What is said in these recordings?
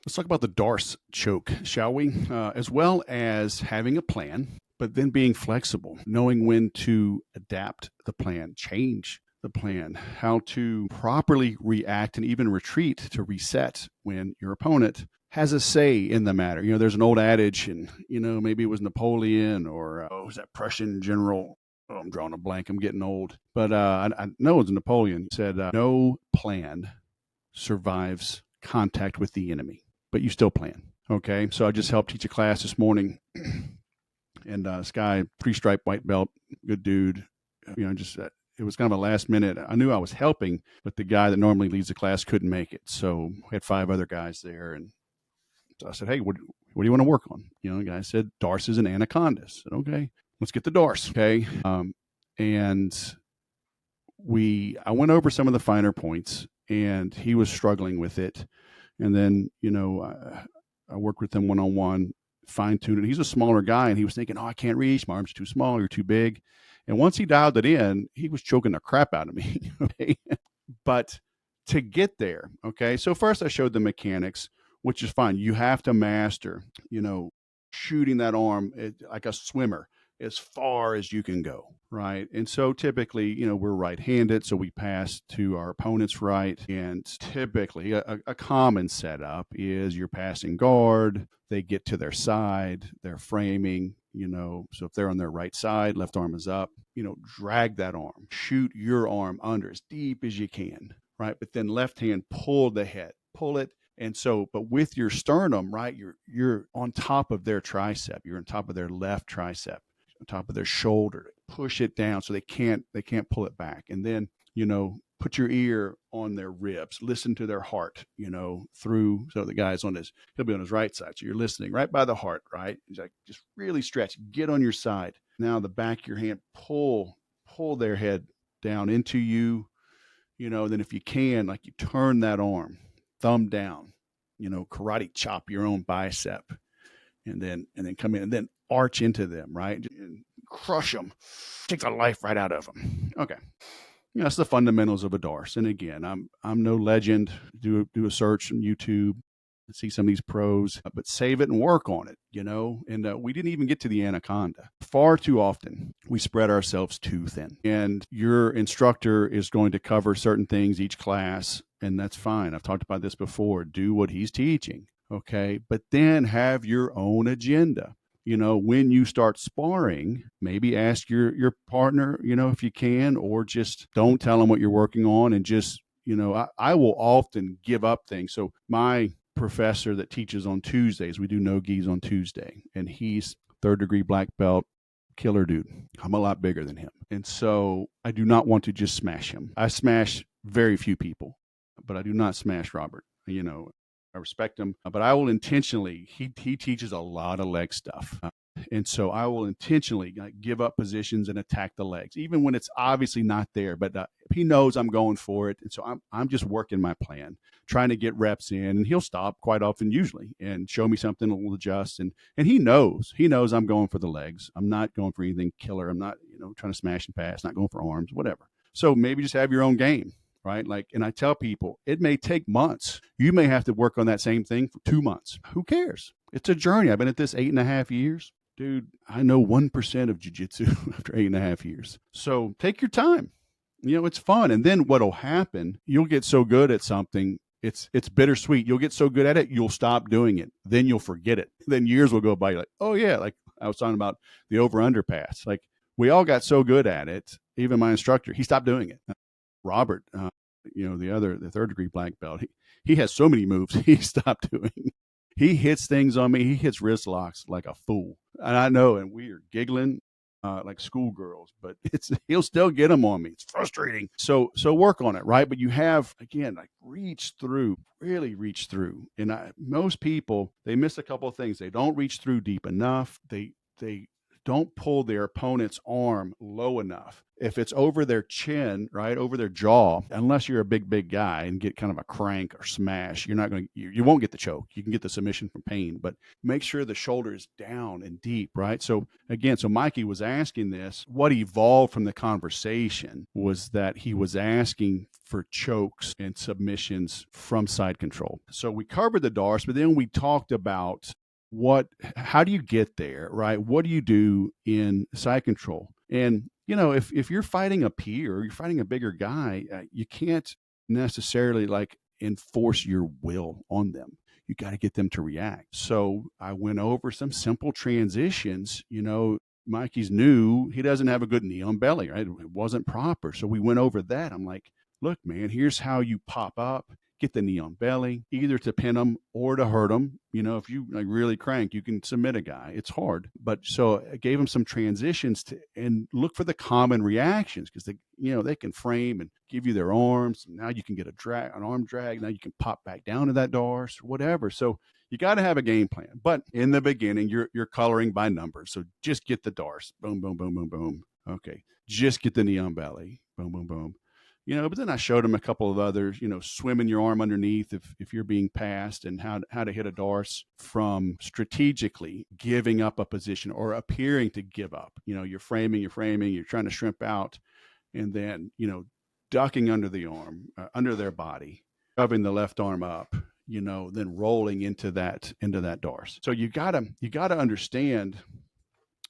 Let's talk about the DARS choke, shall we? As well as having a plan, but then being flexible, knowing when to adapt the plan, change the plan, how to properly react and even retreat to reset when your opponent has a say in the matter. There's an old adage, and, maybe it was Napoleon or was that Prussian general? Oh, I'm drawing a blank. I'm getting old. But I know it was Napoleon said, no plan survives contact with the enemy, but you still plan. Okay. So I just helped teach a class this morning, and this guy, 3-stripe white belt, good dude, it was kind of a last minute. I knew I was helping, but the guy that normally leads the class couldn't make it. So we had 5 other guys there. And so I said, hey, what do you want to work on? The guy said, darces and anacondas. I said, okay, let's get the darce. Okay. And I went over some of the finer points, and he was struggling with it. And then, I worked with him one-on-one, fine-tuned it. He's a smaller guy, and he was thinking, oh, I can't reach. My arms are too small. You're too big. And once he dialed it in, he was choking the crap out of me. Okay. But to get there, okay, so first I showed the mechanics, which is fine. You have to master, shooting that arm like a swimmer as far as you can go, right? And so typically, we're right-handed, so we pass to our opponent's right. And typically a common setup is you're passing guard, they get to their side, they're framing, so if they're on their right side, left arm is up, drag that arm, shoot your arm under as deep as you can, right? But then left hand, pull the head, pull it. And so, but with your sternum, right, you're on top of their tricep, you're on top of their left tricep, on top of their shoulder, push it down so they can't pull it back. And then, put your ear on their ribs, listen to their heart, through. So the guy's he'll be on his right side. So you're listening right by the heart, right? He's like, just really stretch, get on your side. Now the back of your hand, pull their head down into you, then if you can, like you turn that arm, thumb down, karate chop your own bicep, and then come in and then arch into them, right? And crush them, take the life right out of them. Okay. That's the fundamentals of a darce. And again, I'm no legend. Do a search on YouTube, see some of these pros, but save it and work on it, And we didn't even get to the anaconda. Far too often, we spread ourselves too thin. And your instructor is going to cover certain things each class, and that's fine. I've talked about this before. Do what he's teaching, okay? But then have your own agenda. When you start sparring, maybe ask your partner, if you can, or just don't tell them what you're working on, and just, I will often give up things. So my professor that teaches on Tuesdays, we do no gis on Tuesday, and he's 3rd degree black belt, killer dude. I'm a lot bigger than him. And so I do not want to just smash him. I smash very few people, but I do not smash Robert. I respect him, but I will intentionally, he teaches a lot of leg stuff. And so I will intentionally give up positions and attack the legs, even when it's obviously not there, but he knows I'm going for it. And so I'm just working my plan, trying to get reps in, and he'll stop quite often usually and show me something, we'll adjust. And he knows I'm going for the legs. I'm not going for anything killer. I'm not, trying to smash and pass, not going for arms, whatever. So maybe just have your own game. Right? And I tell people, it may take months. You may have to work on that same thing for 2 months. Who cares? It's a journey. I've been at this 8.5 years. Dude, I know 1% of jiu-jitsu after 8.5 years. So take your time. It's fun. And then what'll happen, you'll get so good at something, it's bittersweet. You'll get so good at it, you'll stop doing it. Then you'll forget it. Then years will go by. You're like, oh yeah, like I was talking about the over-under pass. Like we all got so good at it. Even my instructor, he stopped doing it. Robert, the 3rd degree black belt, he has so many moves he stopped doing. He hits things on me. He hits wrist locks like a fool. And I know, and we are giggling like schoolgirls, but he'll still get them on me. It's frustrating. So work on it, right? But you have, again, like really reach through. And most people, they miss a couple of things. They don't reach through deep enough. They don't pull their opponent's arm low enough. If it's over their chin, right, over their jaw, unless you're a big guy and get kind of a crank or smash, you're not going to, you won't get the choke. You can get the submission from pain, but make sure the shoulder is down and deep, right? So again, so Mikey was asking this. What evolved from the conversation was that he was asking for chokes and submissions from side control. So we covered the DARS, but then we talked about how do you get there, right? What do you do in side control? And, if you're fighting a peer or you're fighting a bigger guy, you can't necessarily like enforce your will on them. You got to get them to react. So I went over some simple transitions. Mikey's new. He doesn't have a good knee on belly, right? It wasn't proper. So we went over that. I'm like, look, man, here's how you pop up. Get the knee on belly, either to pin them or to hurt them. If you like really crank, you can submit a guy. It's hard. But so I gave them some transitions and look for the common reactions because they can frame and give you their arms. Now you can get an arm drag. Now you can pop back down to that DARS or whatever. So you got to have a game plan. But in the beginning, you're coloring by numbers. So just get the DARS. Boom, boom, boom, boom, boom. Okay. Just get the knee on belly. Boom, boom, boom. But then I showed him a couple of others, swimming your arm underneath if you're being passed and how to hit a DARS from strategically giving up a position or appearing to give up. You're framing, you're trying to shrimp out and then, ducking under the arm, under their body, shoving the left arm up, then rolling into that DARS. So you gotta understand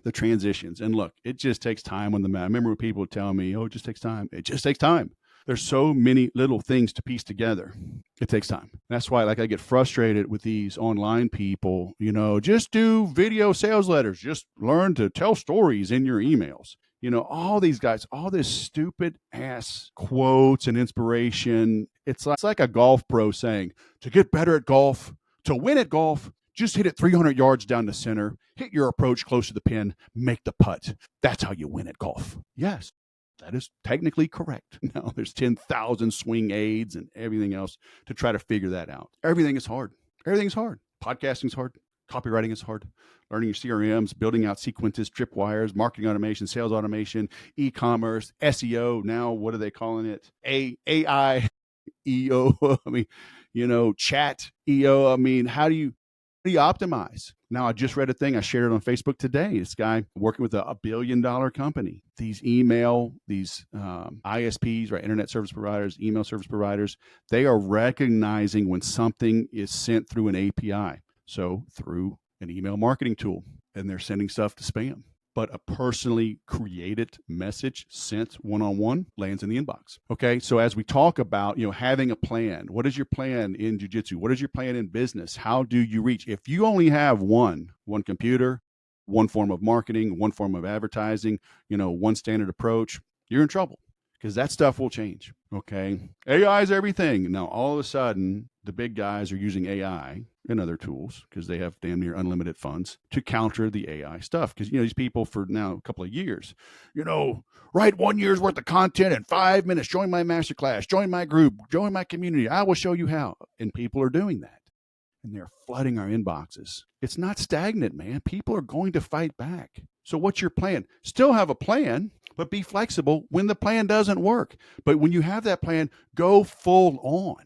the transitions. And look, it just takes time on the mat. I remember when people would tell me, it just takes time. It just takes time. There's so many little things to piece together. It takes time. That's why I get frustrated with these online people, just do video sales letters, just learn to tell stories in your emails. All these guys, all this stupid ass quotes and inspiration. It's like a golf pro saying, to get better at golf, to win at golf, just hit it 300 yards down the center, hit your approach close to the pin, make the putt. That's how you win at golf. Yes, that is technically correct. Now, there's 10,000 swing aids and everything else to try to figure that out. Everything is hard. Everything's hard. Podcasting is hard. Copywriting is hard. Learning your CRMs, building out sequences, tripwires, marketing automation, sales automation, e-commerce, SEO. Now, what are they calling it? AI, EO. Chat EO. How do you optimize? Now, I just read a thing. I shared it on Facebook today. This guy working with a $1 billion company. These ISPs, right? Internet service providers, email service providers, they are recognizing when something is sent through an API. So through an email marketing tool, and they're sending stuff to spam. But a personally created message sent one-on-one lands in the inbox. Okay, so as we talk about, having a plan, what is your plan in Jiu-Jitsu? What is your plan in business? How do you reach? If you only have one computer, one form of marketing, one form of advertising, one standard approach, you're in trouble because that stuff will change. Okay, AI is everything. Now, all of a sudden, the big guys are using AI and other tools because they have damn near unlimited funds to counter the AI stuff. Because, these people for now a couple of years, write 1 year's worth of content in 5 minutes, join my masterclass, join my group, join my community. I will show you how. And people are doing that. And they're flooding our inboxes. It's not stagnant, man. People are going to fight back. So what's your plan? Still have a plan, but be flexible when the plan doesn't work. But when you have that plan, go full on.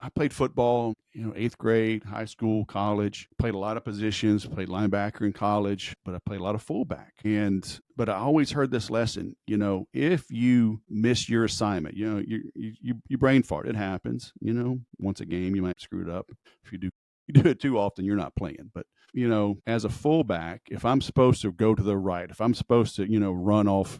I played football, 8th grade, high school, college, played a lot of positions, played linebacker in college, but I played a lot of fullback. But I always heard this lesson, if you miss your assignment, you brain fart, it happens, once a game, you might screw it up. If you do it too often, you're not playing. But, as a fullback, if I'm supposed to go to the right, if I'm supposed to, run off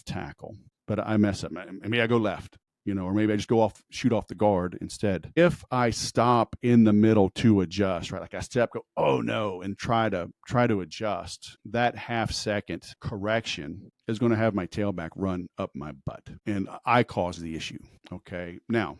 tackle, but I mess up, maybe I go left, or maybe I just shoot off the guard instead. If I stop in the middle to adjust, right? Like I go, oh no, and try to adjust, that half-second correction is going to have my tailback run up my butt. And I cause the issue. Okay. Now,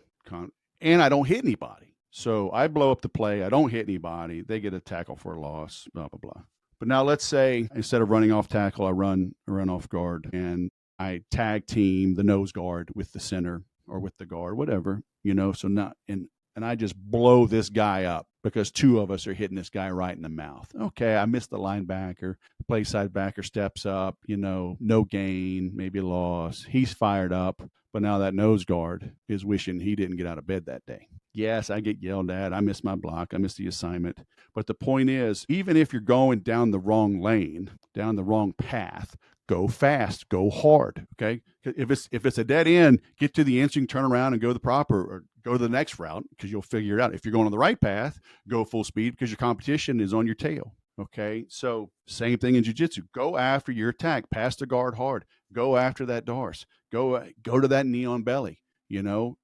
and I don't hit anybody. So I blow up the play. I don't hit anybody. They get a tackle for a loss, blah, blah, blah. But now let's say instead of running off tackle, I run off guard and I tag team the nose guard with the center or with the guard, whatever, so not, and and I just blow this guy up because two of us are hitting this guy right in the mouth. Okay, I missed the linebacker, the play side backer steps up, no gain, maybe a loss. He's fired up, but now that nose guard is wishing he didn't get out of bed that day. Yes, I get yelled at. I missed my block. I missed the assignment. But the point is, even if you're going down the wrong lane, down the wrong path, go fast, go hard. Okay. If it's a dead end, get to the end so you can turn around and go the proper or go to the next route because you'll figure it out. If you're going on the right path, go full speed because your competition is on your tail. Okay. So same thing in jiu-jitsu. Go after your attack, pass the guard hard, go after that Darce, go to that knee on belly, but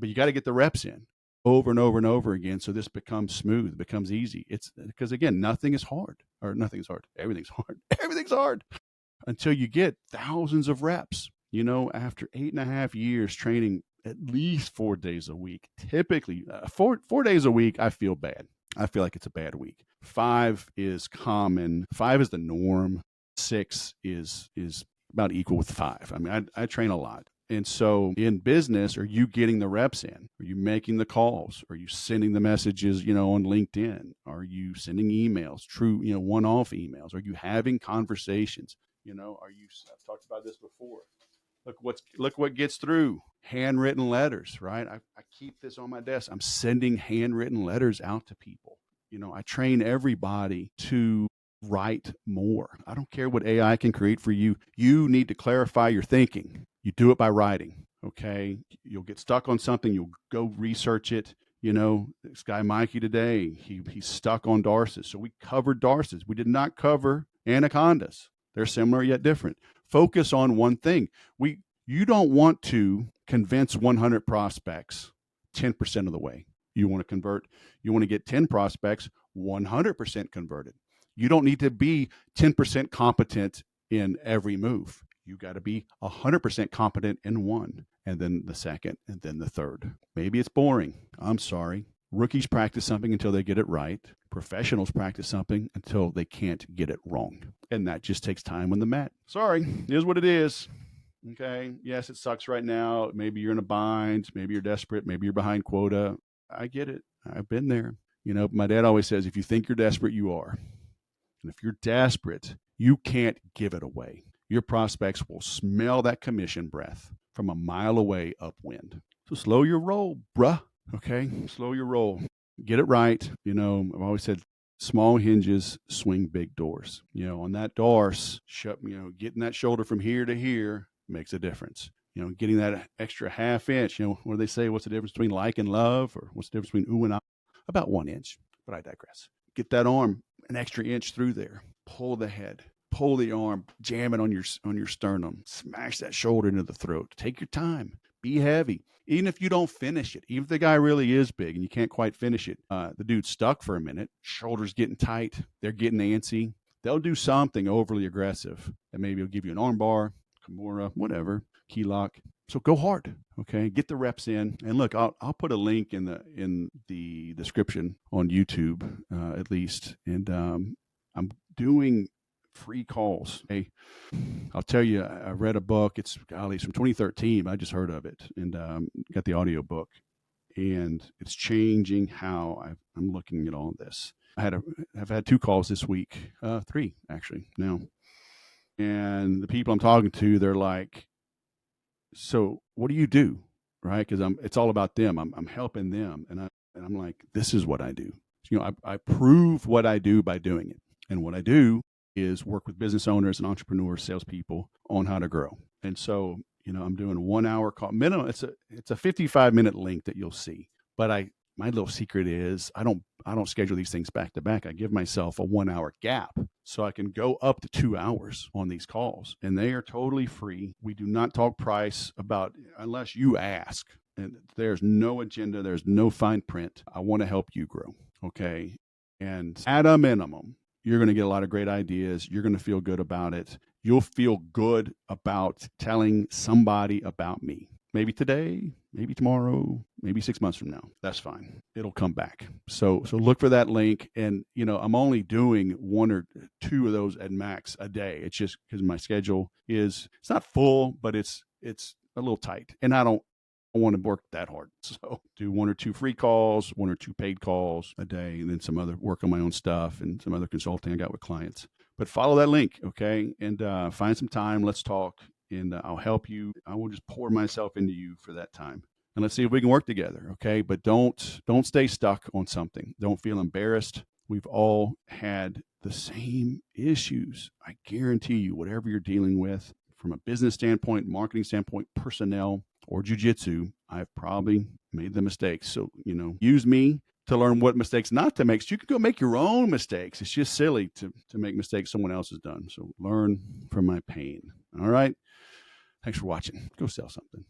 you got to get the reps in over and over and over again. So this becomes smooth, becomes easy. It's because again, nothing is hard. Everything's hard. Everything's hard until you get thousands of reps. After 8.5 years training at least 4 days a week, typically 4 days a week, I feel bad. I feel like it's a bad week. 5 is common. 5 is the norm. 6 is about equal with 5. I mean, I train a lot. And so in business, are you getting the reps in? Are you making the calls? Are you sending the messages, on LinkedIn? Are you sending emails, true, one-off emails? Are you having conversations? I've talked about this before. Look what gets through. Handwritten letters, right? I keep this on my desk. I'm sending handwritten letters out to people. I train everybody to write more. I don't care what AI can create for you. You need to clarify your thinking. You do it by writing. Okay. You'll get stuck on something. You'll go research it. This guy Mikey today, he's stuck on Darces. So we covered Darces. We did not cover anacondas. They're similar yet different. Focus on one thing. You don't want to convince 100 prospects 10% of the way. You want to get 10 prospects 100% converted. You don't need to be 10% competent in every move. You got to be 100% competent in one, and then the second, and then the third. Maybe it's boring. I'm sorry. Rookies practice something until they get it right. Professionals practice something until they can't get it wrong. And that just takes time on the mat. Sorry, it is what it is. Okay. Yes, it sucks right now. Maybe you're in a bind. Maybe you're desperate. Maybe you're behind quota. I get it. I've been there. My dad always says, if you think you're desperate, you are. And if you're desperate, you can't give it away. Your prospects will smell that commission breath from a mile away upwind. So slow your roll, bruh. Okay. Slow your roll. Get it right. I've always said small hinges swing big doors. On that Darce, getting that shoulder from here to here makes a difference. Getting that extra half inch, what do they say? What's the difference between like and love? Or what's the difference between ooh and ah? About 1 inch, but I digress. Get that arm an extra inch through there. Pull the head, pull the arm, jam it on your sternum, smash that shoulder into the throat. Take your time, be heavy. Even if you don't finish it, even if the guy really is big and you can't quite finish it, the dude's stuck for a minute, shoulders getting tight, they're getting antsy. They'll do something overly aggressive and maybe it'll give you an arm bar, Kimura, whatever, key lock. So go hard, okay? Get the reps in. And look, I'll put a link in the description on YouTube, at least. And I'm doing free calls. Hey, I'll tell you, I read a book. It's from 2013. I just heard of it and got the audio book. And it's changing how I'm looking at all this. I've had 2 calls this week, 3 actually now. And the people I'm talking to, they're like, so what do you do? Right? Because it's all about them. I'm helping them. And I'm like, this is what I do. I prove what I do by doing it. And what I do is work with business owners and entrepreneurs, salespeople on how to grow. And so, I'm doing a 1 hour call minimum. It's a 55-minute link that you'll see. But my little secret is I don't schedule these things back to back. I give myself a 1 hour gap so I can go up to 2 hours on these calls, and they are totally free. We do not talk price unless you ask, and there's no agenda. There's no fine print. I want to help you grow. Okay. And at a minimum, you're going to get a lot of great ideas. You're going to feel good about it. You'll feel good about telling somebody about me. Maybe today, maybe tomorrow, maybe 6 months from now. That's fine. It'll come back. So look for that link. And, I'm only doing 1 or 2 of those at max a day. It's just because my schedule it's not full, but it's a little tight. And I don't I want to work that hard. So do 1 or 2 free calls, 1 or 2 paid calls a day, and then some other work on my own stuff and some other consulting I got with clients. But follow that link, okay? And find some time. Let's talk, and I'll help you. I will just pour myself into you for that time. And let's see if we can work together, okay? But don't stay stuck on something. Don't feel embarrassed. We've all had the same issues. I guarantee you, whatever you're dealing with from a business standpoint, marketing standpoint, personnel, or jujitsu, I've probably made the mistakes. So, use me to learn what mistakes not to make. So you can go make your own mistakes. It's just silly to make mistakes someone else has done. So learn from my pain. All right. Thanks for watching. Go sell something.